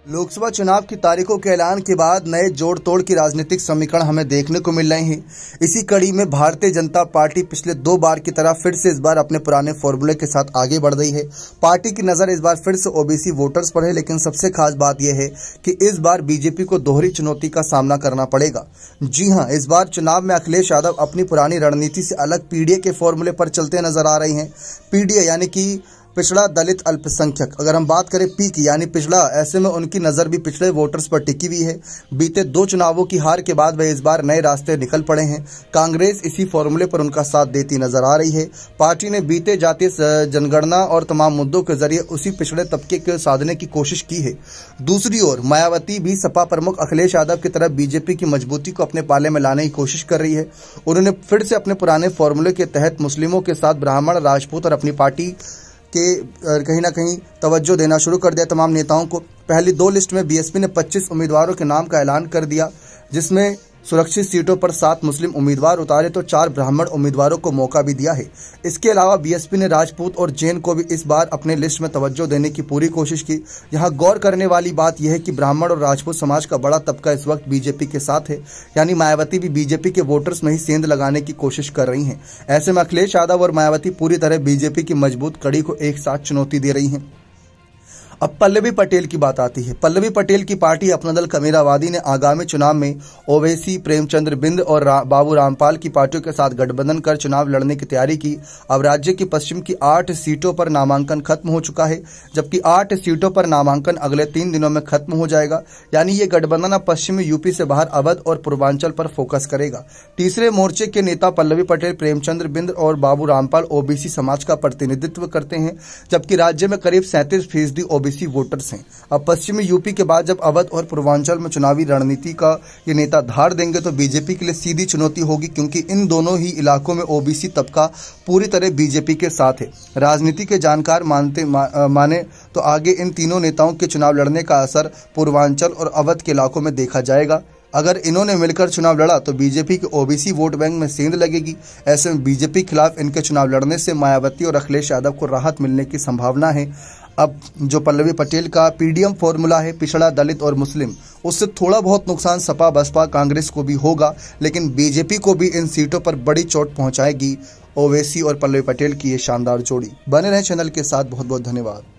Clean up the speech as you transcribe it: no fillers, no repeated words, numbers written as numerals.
लोकसभा चुनाव की तारीखों के ऐलान के बाद नए जोड़ तोड़ की राजनीतिक समीकरण हमें देखने को मिल रहे हैं। इसी कड़ी में भारतीय जनता पार्टी पिछले 2 बार की तरह फिर से इस बार अपने पुराने फॉर्मूले के साथ आगे बढ़ रही है। पार्टी की नज़र इस बार फिर से ओबीसी वोटर्स पर है, लेकिन सबसे खास बात यह है कि इस बार बीजेपी को दोहरी चुनौती का सामना करना पड़ेगा। जी हाँ, इस बार चुनाव में अखिलेश यादव अपनी पुरानी रणनीति से अलग पीडीए के फॉर्मूले पर चलते नजर आ रहे हैं। पीडीए यानी कि पिछड़ा दलित अल्पसंख्यक, अगर हम बात करें पी की यानी पिछड़ा, ऐसे में उनकी नज़र भी पिछड़े वोटर्स पर टिकी हुई है। बीते 2 चुनावों की हार के बाद वे इस बार नए रास्ते निकल पड़े हैं। कांग्रेस इसी फॉर्मूले पर उनका साथ देती नजर आ रही है। पार्टी ने बीते जातीय जनगणना और तमाम मुद्दों के जरिए उसी पिछड़े तबके को साधने की कोशिश की है। दूसरी ओर मायावती भी सपा प्रमुख अखिलेश यादव की तरफ बीजेपी की मजबूती को अपने पाले में लाने की कोशिश कर रही है। उन्होंने फिर से अपने पुराने फॉर्मूले के तहत मुस्लिमों के साथ ब्राह्मण, राजपूत और अपनी पार्टी के कहीं ना कहीं तवज्जो देना शुरू कर दिया तमाम नेताओं को। पहली 2 लिस्ट में बीएसपी ने 25 उम्मीदवारों के नाम का ऐलान कर दिया, जिसमें सुरक्षित सीटों पर 7 मुस्लिम उम्मीदवार उतारे तो 4 ब्राह्मण उम्मीदवारों को मौका भी दिया है। इसके अलावा बीएसपी ने राजपूत और जैन को भी इस बार अपने लिस्ट में तवज्जो देने की पूरी कोशिश की। यहाँ गौर करने वाली बात यह है कि ब्राह्मण और राजपूत समाज का बड़ा तबका इस वक्त बीजेपी के साथ है, यानी मायावती भी बीजेपी के वोटर्स में ही सेंध लगाने की कोशिश कर रही हैं। ऐसे में अखिलेश यादव और मायावती पूरी तरह बीजेपी की मजबूत कड़ी को एक साथ चुनौती दे रही हैं। अब पल्लवी पटेल की बात आती है। पल्लवी पटेल की पार्टी अपना दल कमेरावादी ने आगामी चुनाव में ओवैसी, प्रेमचंद्र बिंद और बाबू रामपाल की पार्टियों के साथ गठबंधन कर चुनाव लड़ने की तैयारी की। अब राज्य की पश्चिम की 8 सीटों पर नामांकन खत्म हो चुका है, जबकि 8 सीटों पर नामांकन अगले 3 दिनों में खत्म हो जाएगा। यानी ये गठबंधन अब पश्चिमी यूपी से बाहर अवध और पूर्वांचल पर फोकस करेगा। तीसरे मोर्चे के नेता पल्लवी पटेल, प्रेमचंद्र बिंद और बाबू रामपाल ओबीसी समाज का प्रतिनिधित्व करते हैं, जबकि राज्य में करीब 37% ओबीसी वोटर्स हैं। अब पश्चिमी यूपी के बाद जब अवध और पूर्वांचल में चुनावी रणनीति का ये नेता धार देंगे तो बीजेपी के लिए सीधी चुनौती होगी, क्योंकि इन दोनों ही इलाकों में ओबीसी तबका पूरी तरह बीजेपी के साथ है। राजनीति के जानकार माने तो आगे इन तीनों नेताओं के चुनाव लड़ने का असर पूर्वांचल और अवध के इलाकों में देखा जाएगा। अगर इन्होंने मिलकर चुनाव लड़ा तो बीजेपी के ओबीसी वोट बैंक में सेंध लगेगी। ऐसे में बीजेपी के खिलाफ इनके चुनाव लड़ने से मायावती और अखिलेश यादव को राहत मिलने की संभावना है। अब जो पल्लवी पटेल का पीडीएम फॉर्मूला है, पिछड़ा, दलित और मुस्लिम, उससे थोड़ा बहुत नुकसान सपा, बसपा, कांग्रेस को भी होगा, लेकिन बीजेपी को भी इन सीटों पर बड़ी चोट पहुंचाएगी ओवैसी और पल्लवी पटेल की ये शानदार जोड़ी। बने रहें चैनल के साथ। बहुत बहुत धन्यवाद।